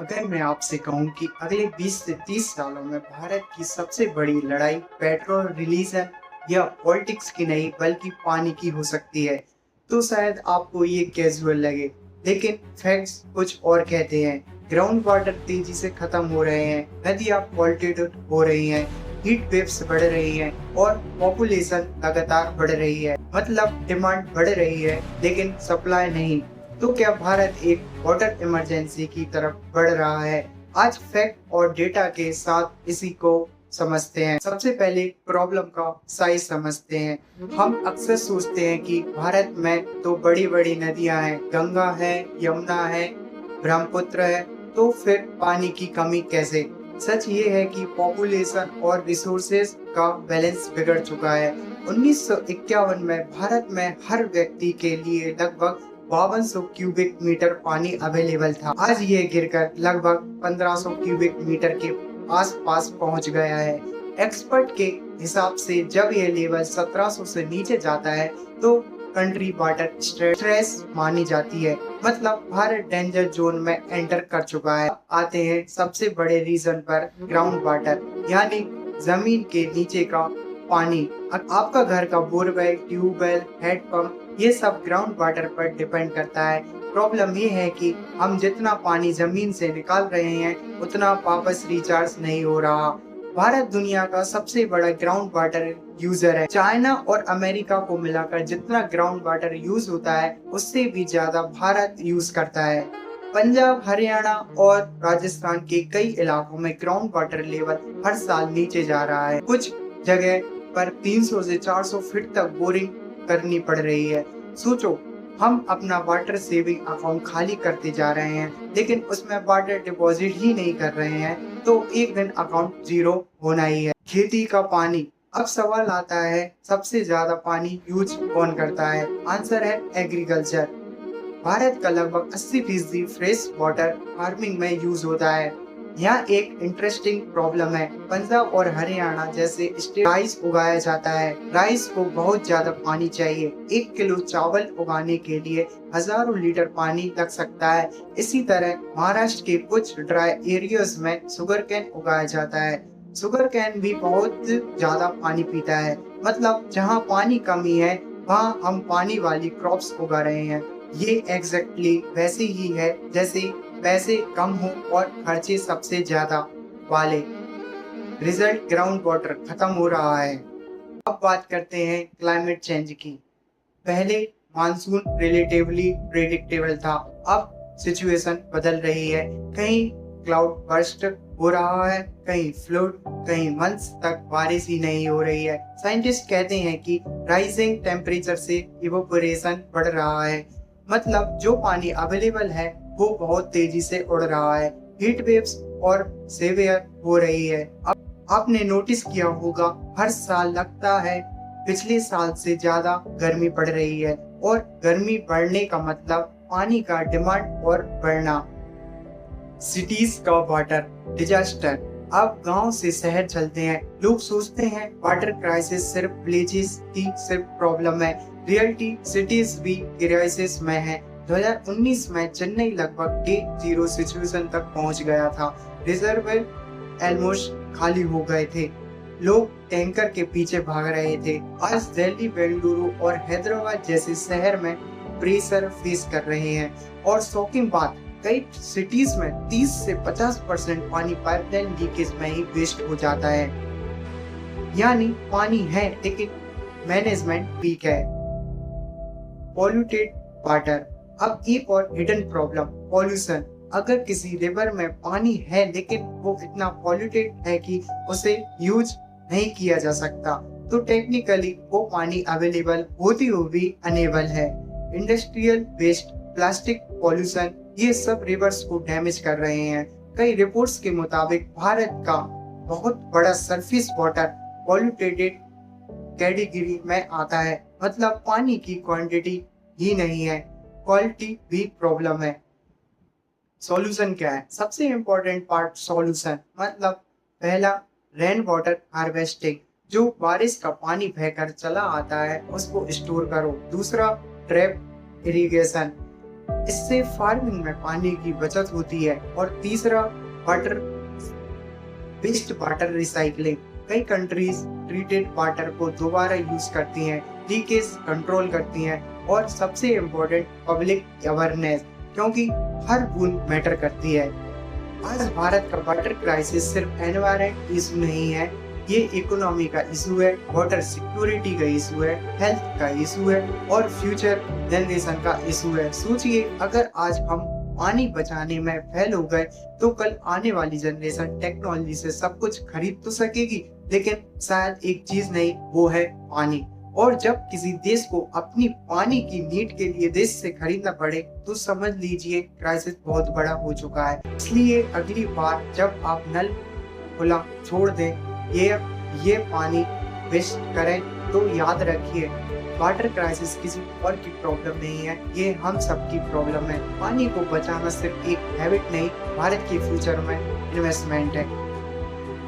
अगर मैं आपसे कहूं कि अगले 20 से 30 सालों में भारत की सबसे बड़ी लड़ाई पेट्रोल रिलीजन या पॉलिटिक्स की नहीं बल्कि पानी की हो सकती है, तो शायद आपको ये कैजुअल लगे। लेकिन फैक्ट्स कुछ और कहते हैं। ग्राउंड वाटर तेजी से खत्म हो रहे हैं, नदियां पॉल्यूटेड हो रही हैं, हीट वेव्स बढ़ रही हैं और पॉपुलेशन लगातार बढ़ रही है। मतलब डिमांड बढ़ रही है लेकिन सप्लाई नहीं। तो क्या भारत एक वाटर इमरजेंसी की तरफ बढ़ रहा है? आज फैक्ट और डेटा के साथ इसी को समझते हैं। सबसे पहले प्रॉब्लम का साइज समझते हैं। हम अक्सर सोचते हैं कि भारत में तो बड़ी बड़ी नदियां हैं, गंगा है, यमुना है, ब्रह्मपुत्र है, तो फिर पानी की कमी कैसे? सच ये है कि पॉपुलेशन और रिसोर्सेज का बैलेंस बिगड़ चुका है। 1951 में भारत में हर व्यक्ति के लिए लगभग 5200 क्यूबिक मीटर पानी अवेलेबल था। आज ये गिरकर लगभग 1500 क्यूबिक मीटर के आसपास पहुंच गया है। एक्सपर्ट के हिसाब से जब ये लेवल 1700 से नीचे जाता है तो कंट्री वाटर स्ट्रेस मानी जाती है। मतलब भारत डेंजर जोन में एंटर कर चुका है। आते हैं सबसे बड़े रीजन पर, ग्राउंड वाटर यानी जमीन के नीचे का पानी। आपका घर का बोरवेल, ट्यूबवेल, हैंडपंप, ये सब ग्राउंड वाटर पर डिपेंड करता है। प्रॉब्लम ये है कि हम जितना पानी जमीन से निकाल रहे हैं उतना वापस रिचार्ज नहीं हो रहा। भारत दुनिया का सबसे बड़ा ग्राउंड वाटर यूजर है। चाइना और अमेरिका को मिलाकर जितना ग्राउंड वाटर यूज होता है उससे भी ज्यादा भारत यूज करता है। पंजाब, हरियाणा और राजस्थान के कई इलाकों में ग्राउंड वाटर लेवल हर साल नीचे जा रहा है। कुछ जगह पर 300 से 400 फीट तक बोरिंग करनी पड़ रही है। सोचो, हम अपना वाटर सेविंग अकाउंट खाली करते जा रहे हैं लेकिन उसमें वाटर डिपॉजिट ही नहीं कर रहे हैं, तो एक दिन अकाउंट जीरो होना ही है। खेती का पानी। अब सवाल आता है, सबसे ज्यादा पानी यूज कौन करता है? आंसर है एग्रीकल्चर। भारत का लगभग 80% फ्रेश वाटर फार्मिंग में यूज होता है। यहाँ एक इंटरेस्टिंग प्रॉब्लम है। पंजाब और हरियाणा जैसे स्टेट राइस उगाया जाता है। राइस को बहुत ज्यादा पानी चाहिए। 1 किलो चावल उगाने के लिए हजारों लीटर पानी लग सकता है। इसी तरह महाराष्ट्र के कुछ ड्राई एरियाज में शुगर कैन उगाया जाता है। शुगर कैन भी बहुत ज्यादा पानी पीता है। मतलब जहाँ पानी कमी है वहाँ हम पानी वाली क्रॉप्स उगा रहे हैं। ये एग्जैक्टली वैसे ही है जैसे पैसे कम हो और खर्चे सबसे ज्यादा वाले। रिजल्ट, ग्राउंड वाटर खत्म हो रहा है। अब बात करते हैं क्लाइमेट चेंज की। पहले मानसून रिलेटिवली प्रेडिक्टेबल था, अब सिचुएशन बदल रही है। कहीं क्लाउड बर्स्ट हो रहा है, कहीं फ्लड, कहीं मंथ्स तक बारिश ही नहीं हो रही है। साइंटिस्ट कहते हैं कि राइजिंग टेम्परेचर से इवोपोरेशन बढ़ रहा है। मतलब जो पानी अवेलेबल है वो बहुत तेजी से उड़ रहा है। हीट वेव्स और सेवियर हो रही है। अब आपने नोटिस किया होगा, हर साल लगता है पिछले साल से ज्यादा गर्मी पड़ रही है, और गर्मी बढ़ने का मतलब पानी का डिमांड और बढ़ना। सिटीज का वाटर डिजास्टर। अब गांव से शहर चलते हैं, लोग सोचते हैं वाटर क्राइसिस सिर्फ विलेजेस की सिर्फ प्रॉब्लम है। रियलिटी सिटीज भी क्राइसिस में है। 2019 में चेन्नई लगभग डे जीरो सिचुएशन तक पहुंच गया था। रिजर्वर ऑलमोस्ट खाली हो गए थे। लोग टैंकर के पीछे भाग रहे थे। आज दिल्ली, बेंगलुरु और हैदराबाद जैसे शहर में प्रेशर फेस कर रहे हैं। और शॉकिंग बात, कई सिटीज में 30 से 50% पानी पाइपलाइन लीकेज में ही वेस्ट हो जाता है। यानी पानी है लेकिन मैनेजमेंट वीक है। Polluted water. अब एक और हिडन प्रॉब्लम, पॉल्यूशन। अगर किसी रिवर में पानी है लेकिन वो इतना पॉल्यूटेड है कि उसे यूज नहीं किया जा सकता, तो टेक्निकली वो पानी अवेलेबल होती हुई भी अनेबल है। इंडस्ट्रियल वेस्ट, प्लास्टिक पॉल्यूशन, ये सब रिवर्स को डैमेज कर रहे हैं। कई रिपोर्ट्स के मुताबिक भारत का बहुत बड़ा सरफेस वाटर पॉल्यूटेड कैटेगरी में आता है। मतलब पानी की क्वांटिटी ही नहीं है, क्वालिटी भी प्रॉब्लम है। सॉल्यूशन क्या है? सबसे इम्पोर्टेंट पार्ट सॉल्यूशन। मतलब पहला, रेन वाटर हार्वेस्टिंग, जो बारिश का पानी बहकर चला आता है उसको स्टोर करो। दूसरा, ट्रैप इरिगेशन, इससे फार्मिंग में पानी की बचत होती है। और तीसरा, वाटर वेस्ट वाटर रिसाइकलिंग। कई कंट्रीज ट्रीटेड वाटर को दोबारा यूज करती हैं, लीकेज कंट्रोल करती हैं, और सबसे इम्पोर्टेंट, पब्लिक अवेयरनेस, क्योंकि हर बूंद मैटर करती है। आज भारत का वाटर क्राइसिस सिर्फ एनवायरमेंट इशू नहीं है, ये इकोनॉमी का इशू है, वाटर सिक्योरिटी का इशू है, हेल्थ का इशू है, और फ्यूचर जनरेशन का इशू है। सोचिए, अगर आज हम पानी बचाने में फेल हो गए तो कल आने वाली जनरेशन टेक्नोलॉजी से सब कुछ खरीद तो सकेगी, लेकिन शायद एक चीज नहीं, वो है पानी। और जब किसी देश को अपनी पानी की नीड के लिए देश से खरीदना पड़े तो समझ लीजिए क्राइसिस बहुत बड़ा हो चुका है। इसलिए अगली बार जब आप नल खुला छोड़ दें, ये पानी वेस्ट करें, तो याद रखिए वाटर क्राइसिस किसी और की प्रॉब्लम नहीं है, ये हम सबकी प्रॉब्लम है। पानी को बचाना सिर्फ एक हैबिट नहीं, भारत के फ्यूचर में इन्वेस्टमेंट है।